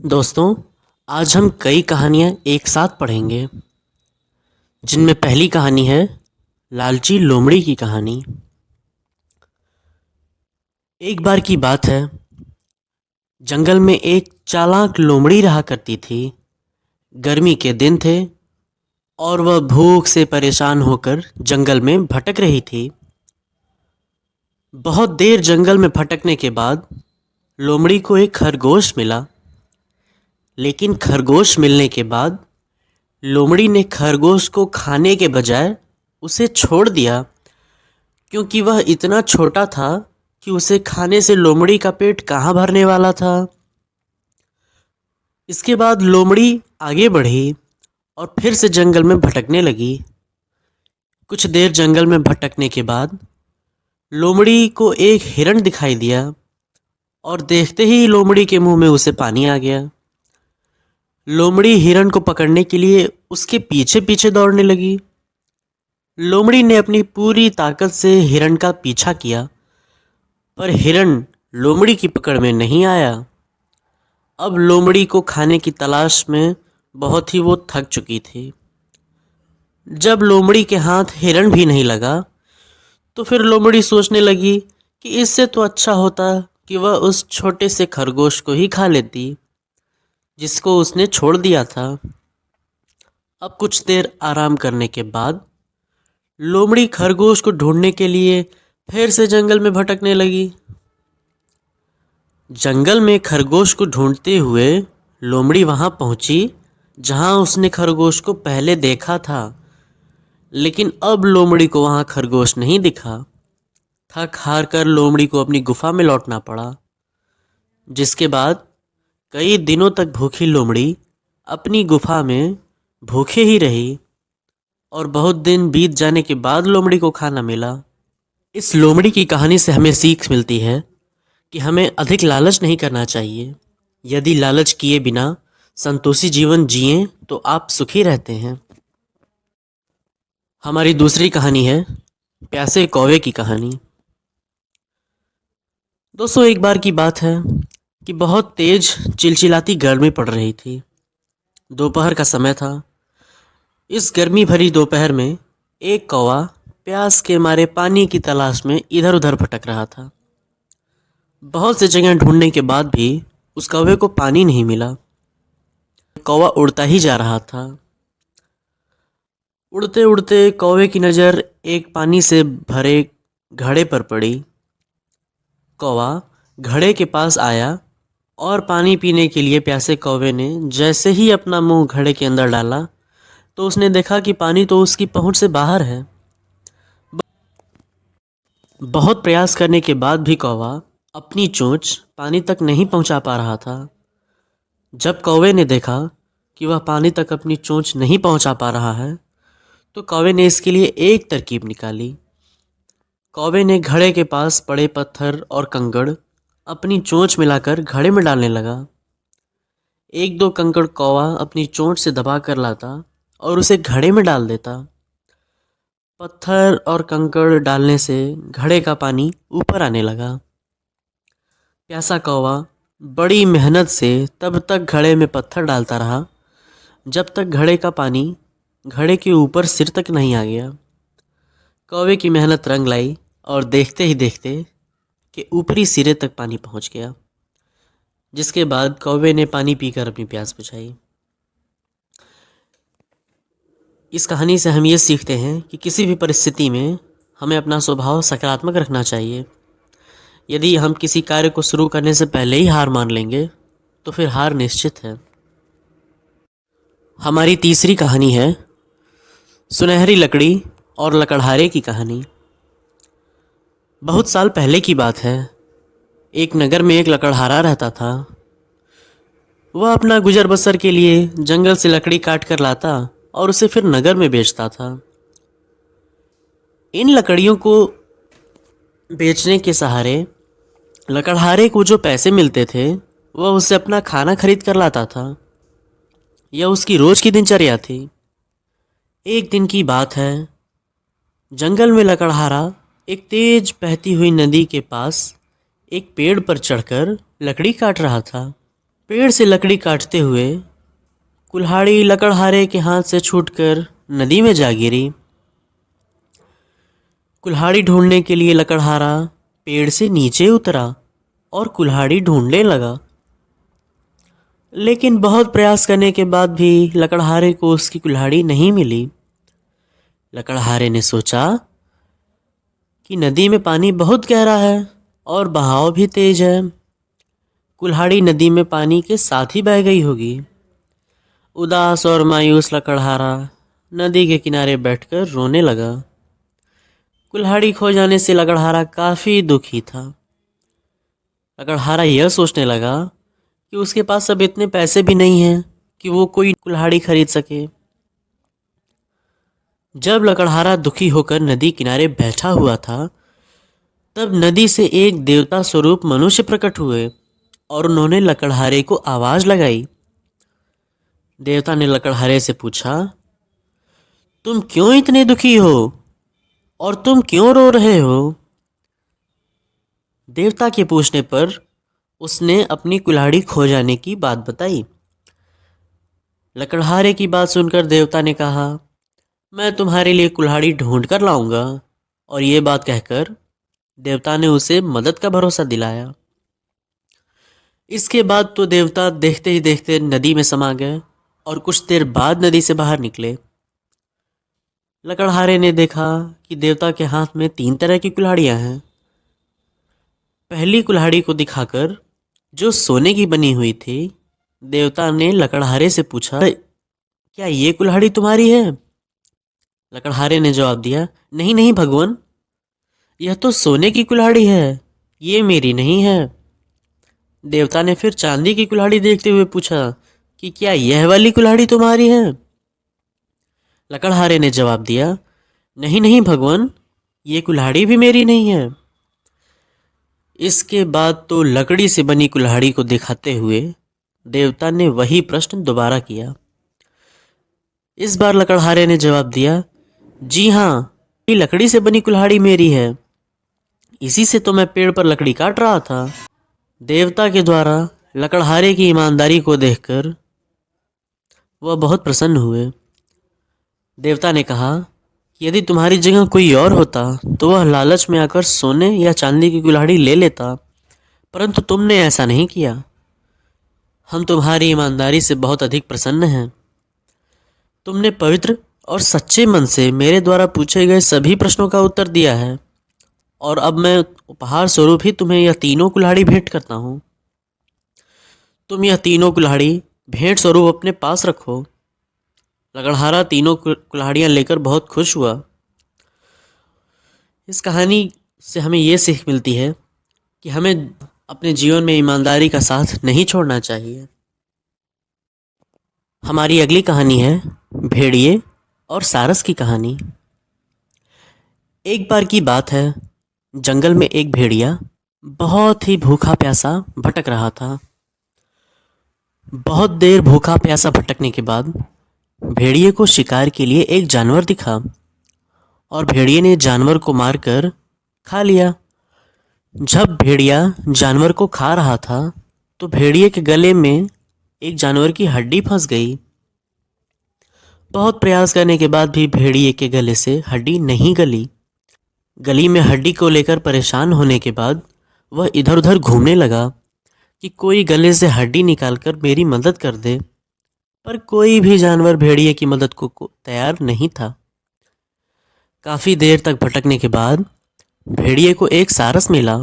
दोस्तों, आज हम कई कहानियाँ एक साथ पढ़ेंगे, जिनमें पहली कहानी है लालची लोमड़ी की कहानी। एक बार की बात है, जंगल में एक चालाक लोमड़ी रहा करती थी। गर्मी के दिन थे और वह भूख से परेशान होकर जंगल में भटक रही थी। बहुत देर जंगल में भटकने के बाद लोमड़ी को एक खरगोश मिला, लेकिन खरगोश मिलने के बाद लोमड़ी ने खरगोश को खाने के बजाय उसे छोड़ दिया, क्योंकि वह इतना छोटा था कि उसे खाने से लोमड़ी का पेट कहाँ भरने वाला था। इसके बाद लोमड़ी आगे बढ़ी और फिर से जंगल में भटकने लगी। कुछ देर जंगल में भटकने के बाद लोमड़ी को एक हिरण दिखाई दिया और देखते ही लोमड़ी के मुंह में उसे पानी आ गया। लोमड़ी हिरण को पकड़ने के लिए उसके पीछे पीछे दौड़ने लगी। लोमड़ी ने अपनी पूरी ताकत से हिरण का पीछा किया, पर हिरण लोमड़ी की पकड़ में नहीं आया। अब लोमड़ी को खाने की तलाश में बहुत ही वो थक चुकी थी। जब लोमड़ी के हाथ हिरण भी नहीं लगा, तो फिर लोमड़ी सोचने लगी कि इससे तो अच्छा होता कि वह उस छोटे से खरगोश को ही खा लेती, जिसको उसने छोड़ दिया था। अब कुछ देर आराम करने के बाद लोमड़ी खरगोश को ढूंढने के लिए फिर से जंगल में भटकने लगी। जंगल में खरगोश को ढूंढते हुए लोमड़ी वहां पहुंची जहां उसने खरगोश को पहले देखा था, लेकिन अब लोमड़ी को वहां खरगोश नहीं दिखा। थक हार कर लोमड़ी को अपनी गुफा में लौटना पड़ा, जिसके बाद कई दिनों तक भूखी लोमड़ी अपनी गुफा में भूखे ही रही और बहुत दिन बीत जाने के बाद लोमड़ी को खाना मिला। इस लोमड़ी की कहानी से हमें सीख मिलती है कि हमें अधिक लालच नहीं करना चाहिए। यदि लालच किए बिना संतोषी जीवन जिएं तो आप सुखी रहते हैं। हमारी दूसरी कहानी है प्यासे कौवे की कहानी। दोस्तों, एक बार की बात है कि बहुत तेज चिलचिलाती गर्मी पड़ रही थी। दोपहर का समय था। इस गर्मी भरी दोपहर में एक कौवा प्यास के मारे पानी की तलाश में इधर उधर भटक रहा था। बहुत से जगह ढूंढने के बाद भी उस कौवे को पानी नहीं मिला। कौवा उड़ता ही जा रहा था। उड़ते उड़ते कौवे की नज़र एक पानी से भरे घड़े पर पड़ी। कौवा घड़े के पास आया और पानी पीने के लिए प्यासे कौवे ने जैसे ही अपना मुंह घड़े के अंदर डाला, तो उसने देखा कि पानी तो उसकी पहुंच से बाहर है। बहुत प्रयास करने के बाद भी कौवा अपनी चोंच पानी तक नहीं पहुंचा पा रहा था। जब कौवे ने देखा कि वह पानी तक अपनी चोंच नहीं पहुंचा पा रहा है, तो कौवे ने इसके लिए एक तरकीब निकाली। कौवे ने घड़े के पास पड़े पत्थर और कंकड़ अपनी चोंच मिलाकर घड़े में डालने लगा। एक दो कंकड़ कौवा अपनी चोंच से दबा कर लाता और उसे घड़े में डाल देता। पत्थर और कंकड़ डालने से घड़े का पानी ऊपर आने लगा। प्यासा कौवा बड़ी मेहनत से तब तक घड़े में पत्थर डालता रहा जब तक घड़े का पानी घड़े के ऊपर सिर तक नहीं आ गया। कौवे की मेहनत रंग लाई और देखते ही देखते कि ऊपरी सिरे तक पानी पहुंच गया, जिसके बाद कौवे ने पानी पीकर अपनी प्यास बुझाई। इस कहानी से हम ये सीखते हैं कि किसी भी परिस्थिति में हमें अपना स्वभाव सकारात्मक रखना चाहिए। यदि हम किसी कार्य को शुरू करने से पहले ही हार मान लेंगे, तो फिर हार निश्चित है। हमारी तीसरी कहानी है सुनहरी लकड़ी और लकड़हारे की कहानी। बहुत साल पहले की बात है। एक नगर में एक लकड़हारा रहता था। वह अपना गुजर बसर के लिए जंगल से लकड़ी काट कर लाता और उसे फिर नगर में बेचता था। इन लकड़ियों को बेचने के सहारे लकड़हारे को जो पैसे मिलते थे, वह उससे अपना खाना खरीद कर लाता था। यह उसकी रोज की दिनचर्या थी। एक दिन की बात है, जंगल में लकड़हारा एक तेज बहती हुई नदी के पास एक पेड़ पर चढ़कर लकड़ी काट रहा था। पेड़ से लकड़ी काटते हुए कुल्हाड़ी लकड़हारे के हाथ से छूटकर नदी में जा गिरी। कुल्हाड़ी ढूंढने के लिए लकड़हारा पेड़ से नीचे उतरा और कुल्हाड़ी ढूंढने लगा, लेकिन बहुत प्रयास करने के बाद भी लकड़हारे को उसकी कुल्हाड़ी नहीं मिली। लकड़हारे ने सोचा कि नदी में पानी बहुत गहरा है और बहाव भी तेज है, कुल्हाड़ी नदी में पानी के साथ ही बह गई होगी। उदास और मायूस लकड़हारा नदी के किनारे बैठकर रोने लगा। कुल्हाड़ी खो जाने से लकड़हारा काफ़ी दुखी था। लकड़हारा यह सोचने लगा कि उसके पास अब इतने पैसे भी नहीं हैं कि वो कोई कुल्हाड़ी खरीद सके। जब लकड़हारा दुखी होकर नदी किनारे बैठा हुआ था, तब नदी से एक देवता स्वरूप मनुष्य प्रकट हुए और उन्होंने लकड़हारे को आवाज़ लगाई। देवता ने लकड़हारे से पूछा, तुम क्यों इतने दुखी हो और तुम क्यों रो रहे हो? देवता के पूछने पर उसने अपनी कुल्हाड़ी खो जाने की बात बताई। लकड़हारे की बात सुनकर देवता ने कहा, मैं तुम्हारे लिए कुल्हाड़ी ढूंढ कर लाऊंगा। और ये बात कहकर देवता ने उसे मदद का भरोसा दिलाया। इसके बाद तो देवता देखते ही देखते नदी में समा गए और कुछ देर बाद नदी से बाहर निकले। लकड़हारे ने देखा कि देवता के हाथ में 3 तरह की कुल्हाड़ियां हैं। पहली कुल्हाड़ी को दिखाकर, जो सोने की बनी हुई थी, देवता ने लकड़हारे से पूछा, क्या ये कुल्हाड़ी तुम्हारी है? लकड़हारे ने जवाब दिया, नहीं नहीं भगवान, यह तो सोने की कुल्हाड़ी है, ये मेरी नहीं है। देवता ने फिर चांदी की कुल्हाड़ी देखते हुए पूछा कि क्या यह वाली कुल्हाड़ी तुम्हारी है? लकड़हारे ने जवाब दिया, नहीं नहीं भगवान, ये कुल्हाड़ी भी मेरी नहीं है। इसके बाद तो लकड़ी से बनी कुल्हाड़ी को दिखाते हुए देवता ने वही प्रश्न दोबारा किया। इस बार लकड़हारे ने जवाब दिया, जी हाँ, ये लकड़ी से बनी कुल्हाड़ी मेरी है, इसी से तो मैं पेड़ पर लकड़ी काट रहा था। देवता के द्वारा लकड़हारे की ईमानदारी को देखकर वह बहुत प्रसन्न हुए। देवता ने कहा, यदि तुम्हारी जगह कोई और होता तो वह लालच में आकर सोने या चांदी की कुल्हाड़ी ले लेता, परंतु तुमने ऐसा नहीं किया। हम तुम्हारी ईमानदारी से बहुत अधिक प्रसन्न हैं। तुमने पवित्र और सच्चे मन से मेरे द्वारा पूछे गए सभी प्रश्नों का उत्तर दिया है, और अब मैं उपहार स्वरूप ही तुम्हें यह तीनों कुल्हाड़ी भेंट करता हूँ। तुम यह तीनों कुल्हाड़ी भेंट स्वरूप अपने पास रखो। लकड़हारा तीनों कुल्हाड़ियाँ लेकर बहुत खुश हुआ। इस कहानी से हमें ये सीख मिलती है कि हमें अपने जीवन में ईमानदारी का साथ नहीं छोड़ना चाहिए। हमारी अगली कहानी है भेड़िए और सारस की कहानी। एक बार की बात है, जंगल में एक भेड़िया बहुत ही भूखा प्यासा भटक रहा था। बहुत देर भूखा प्यासा भटकने के बाद भेड़िए को शिकार के लिए एक जानवर दिखा और भेड़िए ने जानवर को मारकर खा लिया। जब भेड़िया जानवर को खा रहा था तो भेड़िए के गले में एक जानवर की हड्डी फंस गई। बहुत प्रयास करने के बाद भी भेड़िए के गले से हड्डी नहीं गली। गली में हड्डी को लेकर परेशान होने के बाद वह इधर उधर घूमने लगा कि कोई गले से हड्डी निकालकर मेरी मदद कर दे, पर कोई भी जानवर भेड़िए की मदद को तैयार नहीं था। काफ़ी देर तक भटकने के बाद भेड़िए को एक सारस मिला।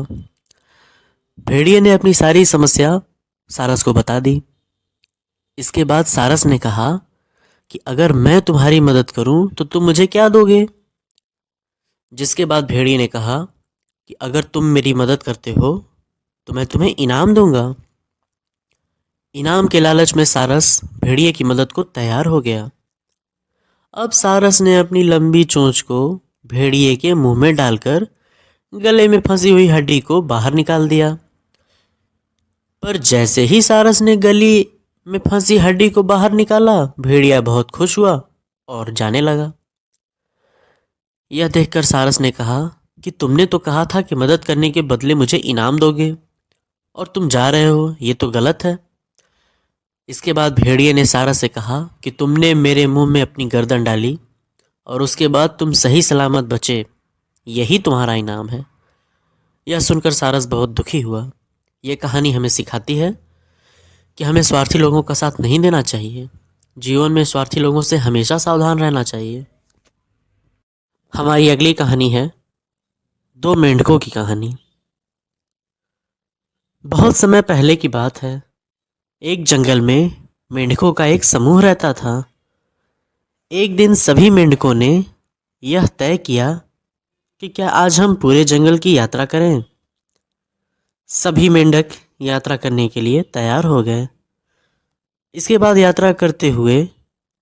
भेड़िए ने अपनी सारी समस्या सारस को बता दी। इसके बाद सारस ने कहा कि अगर मैं तुम्हारी मदद करूं तो तुम मुझे क्या दोगे? जिसके बाद भेड़िए ने कहा कि अगर तुम मेरी मदद करते हो तो मैं तुम्हें इनाम दूंगा। इनाम के लालच में सारस भेड़िए की मदद को तैयार हो गया। अब सारस ने अपनी लंबी चोंच को भेड़िए के मुंह में डालकर गले में फंसी हुई हड्डी को बाहर निकाल दिया। पर जैसे ही सारस ने गली में फंसी हड्डी को बाहर निकाला, भेड़िया बहुत खुश हुआ और जाने लगा। यह देखकर सारस ने कहा कि तुमने तो कहा था कि मदद करने के बदले मुझे इनाम दोगे और तुम जा रहे हो, ये तो गलत है। इसके बाद भेड़िए ने सारस से कहा कि तुमने मेरे मुंह में अपनी गर्दन डाली और उसके बाद तुम सही सलामत बचे, यही तुम्हारा इनाम है। यह सुनकर सारस बहुत दुखी हुआ। यह कहानी हमें सिखाती है कि हमें स्वार्थी लोगों का साथ नहीं देना चाहिए। जीवन में स्वार्थी लोगों से हमेशा सावधान रहना चाहिए। हमारी अगली कहानी है दो मेंढकों की कहानी। बहुत समय पहले की बात है। एक जंगल में मेंढकों का एक समूह रहता था। एक दिन सभी मेंढकों ने यह तय किया कि क्या आज हम पूरे जंगल की यात्रा करें। सभी मेंढक यात्रा करने के लिए तैयार हो गए। इसके बाद यात्रा करते हुए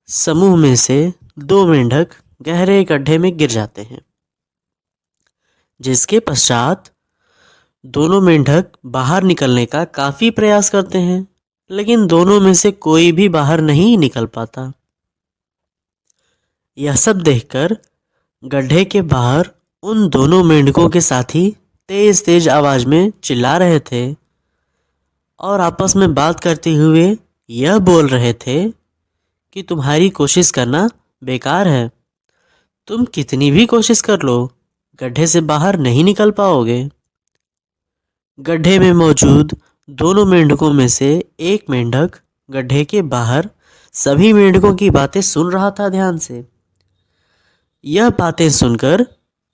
समूह में से दो मेंढक गहरे गड्ढे में गिर जाते हैं, जिसके पश्चात दोनों मेंढक बाहर निकलने का काफी प्रयास करते हैं, लेकिन दोनों में से कोई भी बाहर नहीं निकल पाता। यह सब देखकर गड्ढे के बाहर उन दोनों मेंढकों के साथी तेज तेज आवाज में चिल्ला रहे थे और आपस में बात करते हुए यह बोल रहे थे कि तुम्हारी कोशिश करना बेकार है। तुम कितनी भी कोशिश कर लो, गड्ढे से बाहर नहीं निकल पाओगे। गड्ढे में मौजूद दोनों मेंढकों में से एक मेंढक गड्ढे के बाहर सभी मेंढकों की बातें सुन रहा था ध्यान से। यह बातें सुनकर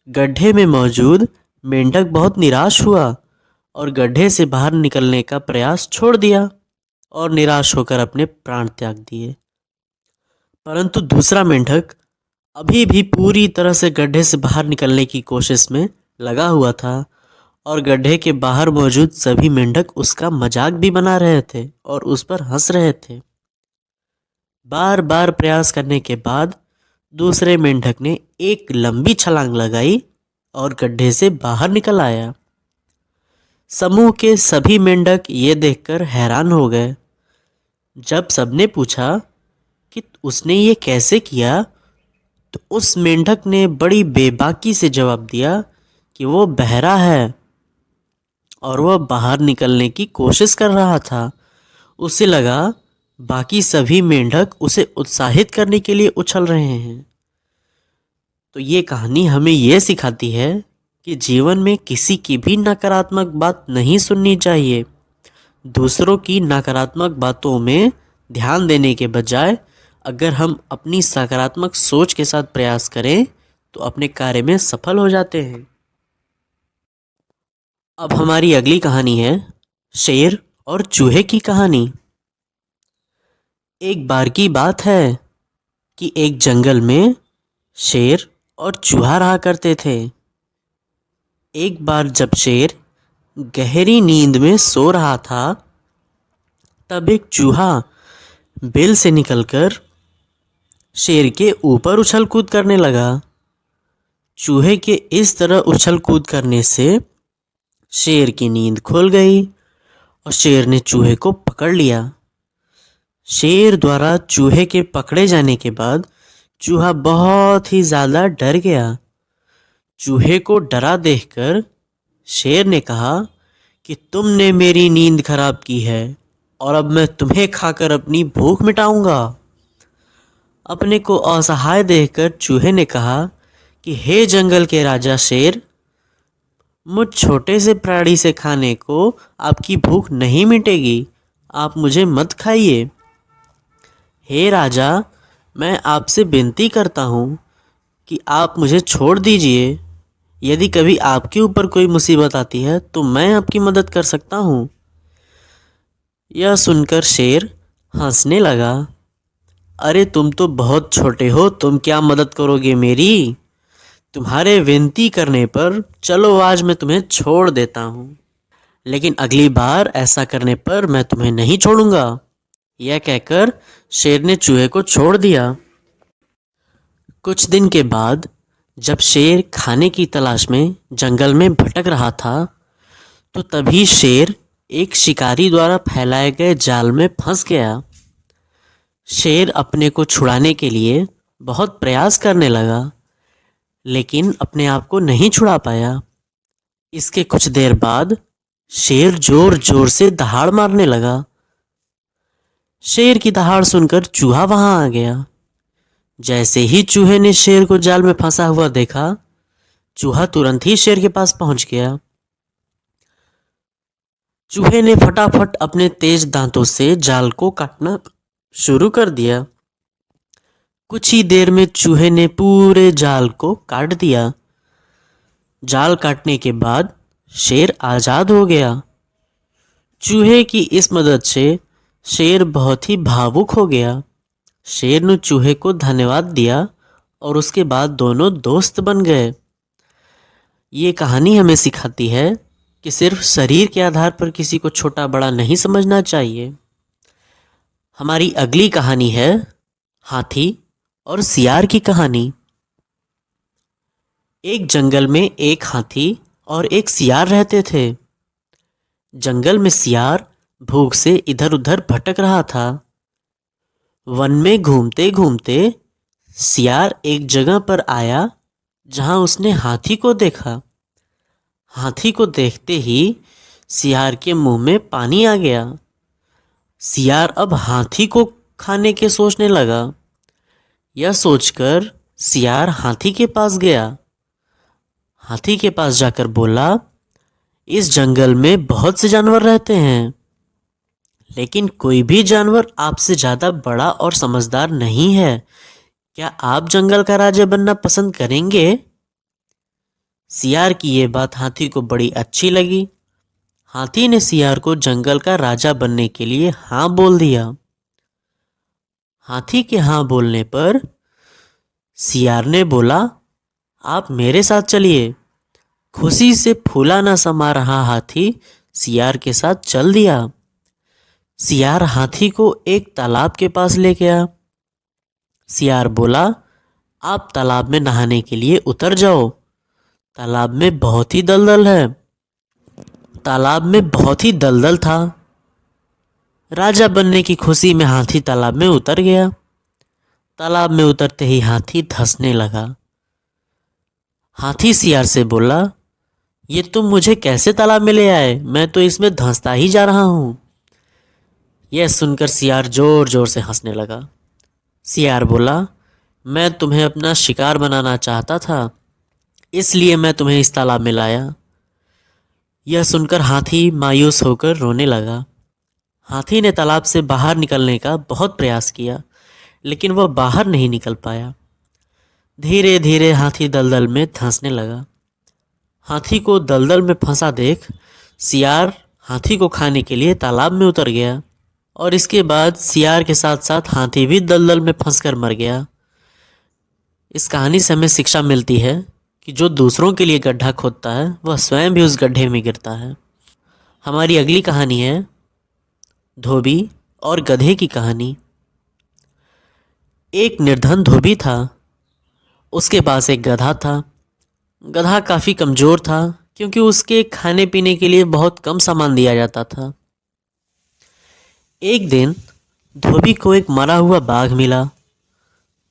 गड्ढे में मौजूद मेंढक बहुत निराश हुआ और गड्ढे से बाहर निकलने का प्रयास छोड़ दिया और निराश होकर अपने प्राण त्याग दिए। परंतु दूसरा मेंढक अभी भी पूरी तरह से गड्ढे से बाहर निकलने की कोशिश में लगा हुआ था और गड्ढे के बाहर मौजूद सभी मेंढक उसका मजाक भी बना रहे थे और उस पर हंस रहे थे। बार बार प्रयास करने के बाद दूसरे मेंढक ने एक लंबी छलांग लगाई और गड्ढे से बाहर निकल आया। समूह के सभी मेंढक ये देखकर हैरान हो गए। जब सबने पूछा कि उसने ये कैसे किया, तो उस मेंढक ने बड़ी बेबाकी से जवाब दिया कि वो बहरा है और वह बाहर निकलने की कोशिश कर रहा था। उसे लगा बाकी सभी मेंढक उसे उत्साहित करने के लिए उछल रहे हैं। तो ये कहानी हमें यह सिखाती है कि जीवन में किसी की भी नकारात्मक बात नहीं सुननी चाहिए। दूसरों की नकारात्मक बातों में ध्यान देने के बजाय अगर हम अपनी सकारात्मक सोच के साथ प्रयास करें तो अपने कार्य में सफल हो जाते हैं। अब हमारी अगली कहानी है शेर और चूहे की कहानी। एक बार की बात है कि एक जंगल में शेर और चूहा रहा करते थे। एक बार जब शेर गहरी नींद में सो रहा था, तब एक चूहा बिल से निकलकर शेर के ऊपर उछल कूद करने लगा। चूहे के इस तरह उछल कूद करने से शेर की नींद खुल गई और शेर ने चूहे को पकड़ लिया। शेर द्वारा चूहे के पकड़े जाने के बाद चूहा बहुत ही ज़्यादा डर गया। चूहे को डरा देखकर शेर ने कहा कि तुमने मेरी नींद खराब की है और अब मैं तुम्हें खाकर अपनी भूख मिटाऊंगा। अपने को असहाय देखकर चूहे ने कहा कि हे जंगल के राजा शेर, मुझ छोटे से प्राणी से खाने को आपकी भूख नहीं मिटेगी, आप मुझे मत खाइए। हे राजा, मैं आपसे विनती करता हूँ कि आप मुझे छोड़ दीजिए। यदि कभी आपके ऊपर कोई मुसीबत आती है तो मैं आपकी मदद कर सकता हूँ। यह सुनकर शेर हंसने लगा। अरे तुम तो बहुत छोटे हो, तुम क्या मदद करोगे मेरी? तुम्हारे विनती करने पर चलो आज मैं तुम्हें छोड़ देता हूँ, लेकिन अगली बार ऐसा करने पर मैं तुम्हें नहीं छोड़ूंगा। यह कहकर शेर ने चूहे को छोड़ दिया। कुछ दिन के बाद जब शेर खाने की तलाश में जंगल में भटक रहा था, तो तभी शेर एक शिकारी द्वारा फैलाए गए जाल में फंस गया। शेर अपने को छुड़ाने के लिए बहुत प्रयास करने लगा, लेकिन अपने आप को नहीं छुड़ा पाया। इसके कुछ देर बाद शेर जोर जोर से दहाड़ मारने लगा। शेर की दहाड़ सुनकर चूहा वहां आ गया। जैसे ही चूहे ने शेर को जाल में फंसा हुआ देखा, चूहा तुरंत ही शेर के पास पहुंच गया। चूहे ने फटाफट अपने तेज दांतों से जाल को काटना शुरू कर दिया। कुछ ही देर में चूहे ने पूरे जाल को काट दिया। जाल काटने के बाद शेर आजाद हो गया। चूहे की इस मदद से शेर बहुत ही भावुक हो गया। शेर ने चूहे को धन्यवाद दिया और उसके बाद दोनों दोस्त बन गए। ये कहानी हमें सिखाती है कि सिर्फ शरीर के आधार पर किसी को छोटा बड़ा नहीं समझना चाहिए। हमारी अगली कहानी है हाथी और सियार की कहानी। एक जंगल में एक हाथी और एक सियार रहते थे। जंगल में सियार भूख से इधर उधर भटक रहा था। वन में घूमते घूमते सियार एक जगह पर आया जहां उसने हाथी को देखा। हाथी को देखते ही सियार के मुंह में पानी आ गया। सियार अब हाथी को खाने के सोचने लगा। यह सोचकर सियार हाथी के पास गया। हाथी के पास जाकर बोला, इस जंगल में बहुत से जानवर रहते हैं, लेकिन कोई भी जानवर आपसे ज़्यादा बड़ा और समझदार नहीं है। क्या आप जंगल का राजा बनना पसंद करेंगे? सियार की ये बात हाथी को बड़ी अच्छी लगी। हाथी ने सियार को जंगल का राजा बनने के लिए हाँ बोल दिया। हाथी के हाँ बोलने पर सियार ने बोला, आप मेरे साथ चलिए। खुशी से फूला न समा रहा हाथी सियार के साथ चल दिया। सियार हाथी को एक तालाब के पास ले गया। सियार बोला, आप तालाब में नहाने के लिए उतर जाओ। तालाब में बहुत ही दलदल है। तालाब में बहुत ही दलदल था। राजा बनने की खुशी में हाथी तालाब में उतर गया। तालाब में उतरते ही हाथी धंसने लगा। हाथी सियार से बोला, ये तुम मुझे कैसे तालाब में ले आए? मैं तो इसमें धंसता ही जा रहा हूँ। यह सुनकर सियार जोर जोर से हंसने लगा। सियार बोला, मैं तुम्हें अपना शिकार बनाना चाहता था, इसलिए मैं तुम्हें इस तालाब में लाया। यह सुनकर हाथी मायूस होकर रोने लगा। हाथी ने तालाब से बाहर निकलने का बहुत प्रयास किया, लेकिन वह बाहर नहीं निकल पाया। धीरे धीरे हाथी दलदल में धंसने लगा। हाथी को दलदल में फंसा देख सियार हाथी को खाने के लिए तालाब में उतर गया और इसके बाद सियार के साथ साथ हाथी भी दलदल में फंसकर मर गया। इस कहानी से हमें शिक्षा मिलती है कि जो दूसरों के लिए गड्ढा खोदता है वह स्वयं भी उस गड्ढे में गिरता है। हमारी अगली कहानी है धोबी और गधे की कहानी। एक निर्धन धोबी था। उसके पास एक गधा था। गधा काफ़ी कमज़ोर था क्योंकि उसके खाने पीने के लिए बहुत कम सामान दिया जाता था। एक दिन धोबी को एक मरा हुआ बाघ मिला।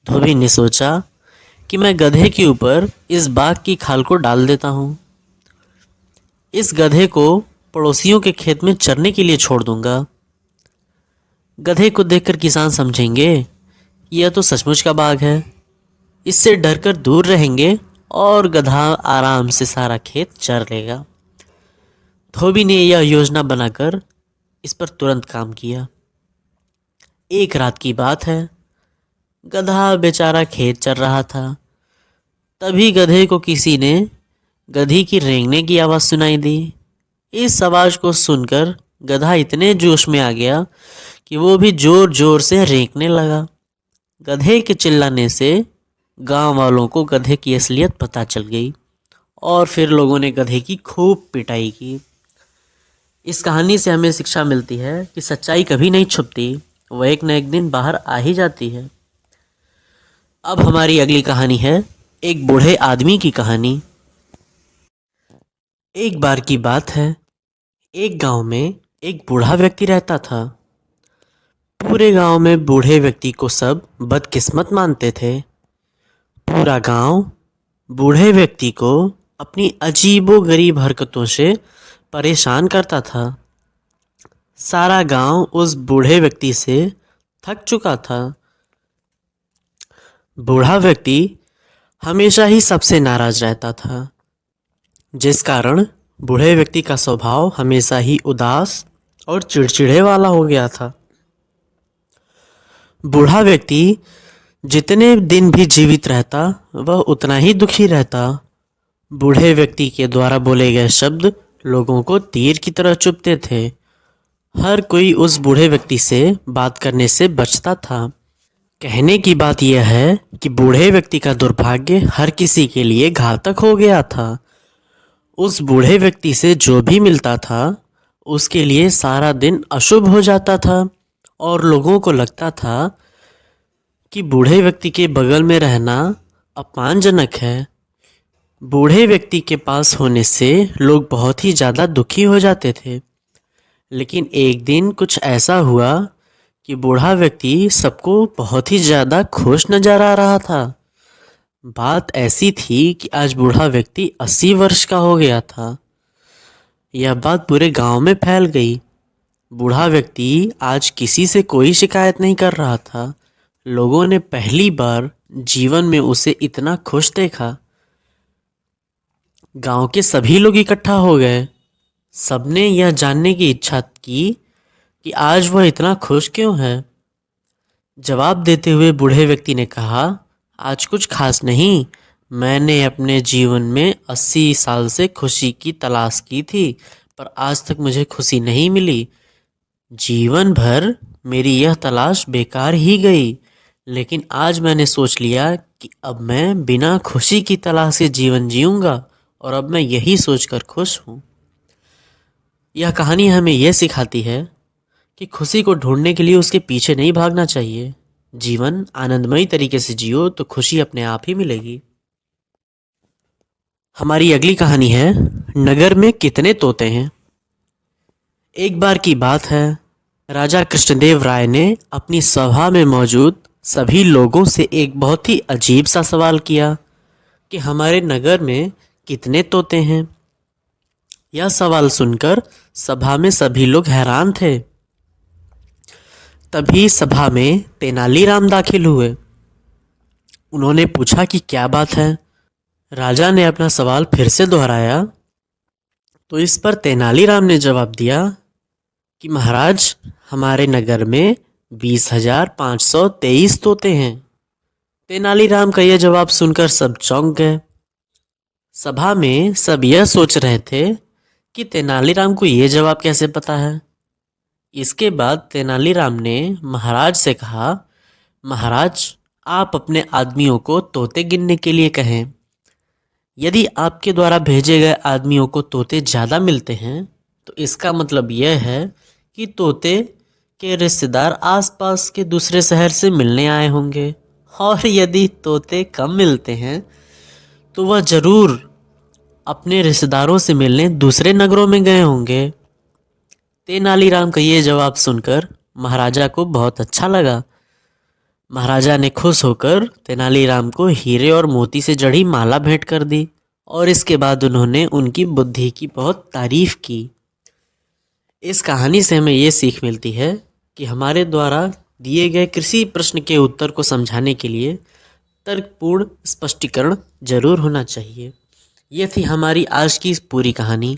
धोबी ने सोचा कि मैं गधे के ऊपर इस बाघ की खाल को डाल देता हूँ। इस गधे को पड़ोसियों के खेत में चरने के लिए छोड़ दूंगा। गधे को देखकर किसान समझेंगे यह तो सचमुच का बाघ है। इससे डरकर दूर रहेंगे और गधा आराम से सारा खेत चर लेगा। धोबी ने यह योजना बनाकर इस पर तुरंत काम किया। एक रात की बात है, गधा बेचारा खेत चर रहा था। तभी गधे को किसी ने गधी की रेंगने की आवाज़ सुनाई दी। इस आवाज़ को सुनकर गधा इतने जोश में आ गया कि वो भी जोर जोर से रेंकने लगा। गधे के चिल्लाने से गांव वालों को गधे की असलियत पता चल गई और फिर लोगों ने गधे की खूब पिटाई की। इस कहानी से हमें शिक्षा मिलती है कि सच्चाई कभी नहीं छुपती, वह एक न एक दिन बाहर आ ही जाती है। अब हमारी अगली कहानी है एक बूढ़े आदमी की कहानी। एक बार की बात है, एक गांव में एक बूढ़ा व्यक्ति रहता था। पूरे गांव में बूढ़े व्यक्ति को सब बदकिस्मत मानते थे। पूरा गांव बूढ़े व्यक्ति को अपनी अजीबोगरीब हरकतों से परेशान करता था। सारा गांव उस बूढ़े व्यक्ति से थक चुका था। बूढ़ा व्यक्ति हमेशा ही सबसे नाराज रहता था, जिस कारण बूढ़े व्यक्ति का स्वभाव हमेशा ही उदास और चिड़चिड़े वाला हो गया था। बूढ़ा व्यक्ति जितने दिन भी जीवित रहता वह उतना ही दुखी रहता। बूढ़े व्यक्ति के द्वारा बोले गए शब्द लोगों को तीर की तरह चुभते थे। हर कोई उस बूढ़े व्यक्ति से बात करने से बचता था। कहने की बात यह है कि बूढ़े व्यक्ति का दुर्भाग्य हर किसी के लिए घातक हो गया था। उस बूढ़े व्यक्ति से जो भी मिलता था उसके लिए सारा दिन अशुभ हो जाता था और लोगों को लगता था कि बूढ़े व्यक्ति के बगल में रहना अपमानजनक है। बूढ़े व्यक्ति के पास होने से लोग बहुत ही ज़्यादा दुखी हो जाते थे। लेकिन एक दिन कुछ ऐसा हुआ कि बूढ़ा व्यक्ति सबको बहुत ही ज़्यादा खुश नजर आ रहा था। बात ऐसी थी कि आज बूढ़ा व्यक्ति 80 वर्ष का हो गया था। यह बात पूरे गांव में फैल गई। बूढ़ा व्यक्ति आज किसी से कोई शिकायत नहीं कर रहा था। लोगों ने पहली बार जीवन में उसे इतना खुश देखा। गांव के सभी लोग इकट्ठा हो गए। सबने यह जानने की इच्छा की कि आज वह इतना खुश क्यों है। जवाब देते हुए बूढ़े व्यक्ति ने कहा, आज कुछ खास नहीं। मैंने अपने जीवन में 80 साल से खुशी की तलाश की थी, पर आज तक मुझे खुशी नहीं मिली। जीवन भर मेरी यह तलाश बेकार ही गई, लेकिन आज मैंने सोच लिया कि अब मैं बिना खुशी की तलाश के जीवन जीऊँगा और अब मैं यही सोचकर खुश हूँ। यह कहानी हमें यह सिखाती है कि खुशी को ढूंढने के लिए उसके पीछे नहीं भागना चाहिए। जीवन आनंदमयी तरीके से जियो तो खुशी अपने आप ही मिलेगी। हमारी अगली कहानी है, नगर में कितने तोते हैं। एक बार की बात है, राजा कृष्णदेव राय ने अपनी सभा में मौजूद सभी लोगों से एक बहुत ही अजीब सा सवाल किया कि हमारे नगर में कितने तोते हैं। यह सवाल सुनकर सभा में सभी लोग हैरान थे। तभी सभा में तेनालीराम दाखिल हुए। उन्होंने पूछा कि क्या बात है। राजा ने अपना सवाल फिर से दोहराया तो इस पर तेनालीराम ने जवाब दिया कि महाराज, हमारे नगर में 20,523 तोते हैं। तेनालीराम का यह जवाब सुनकर सब चौंक गए। सभा में सब यह सोच रहे थे कि तेनालीराम को यह जवाब कैसे पता है। इसके बाद तेनालीराम ने महाराज से कहा, महाराज, आप अपने आदमियों को तोते गिनने के लिए कहें। यदि आपके द्वारा भेजे गए आदमियों को तोते ज़्यादा मिलते हैं तो इसका मतलब यह है कि तोते के रिश्तेदार आसपास के दूसरे शहर से मिलने आए होंगे, और यदि तोते कम मिलते हैं तो वह ज़रूर अपने रिश्तेदारों से मिलने दूसरे नगरों में गए होंगे। तेनालीराम का ये जवाब सुनकर महाराजा को बहुत अच्छा लगा। महाराजा ने खुश होकर तेनालीराम को हीरे और मोती से जड़ी माला भेंट कर दी और इसके बाद उन्होंने उनकी बुद्धि की बहुत तारीफ की। इस कहानी से हमें ये सीख मिलती है कि हमारे द्वारा दिए गए किसी प्रश्न के उत्तर को समझाने के लिए तर्कपूर्ण स्पष्टीकरण जरूर होना चाहिए। यह थी हमारी आज की पूरी कहानी।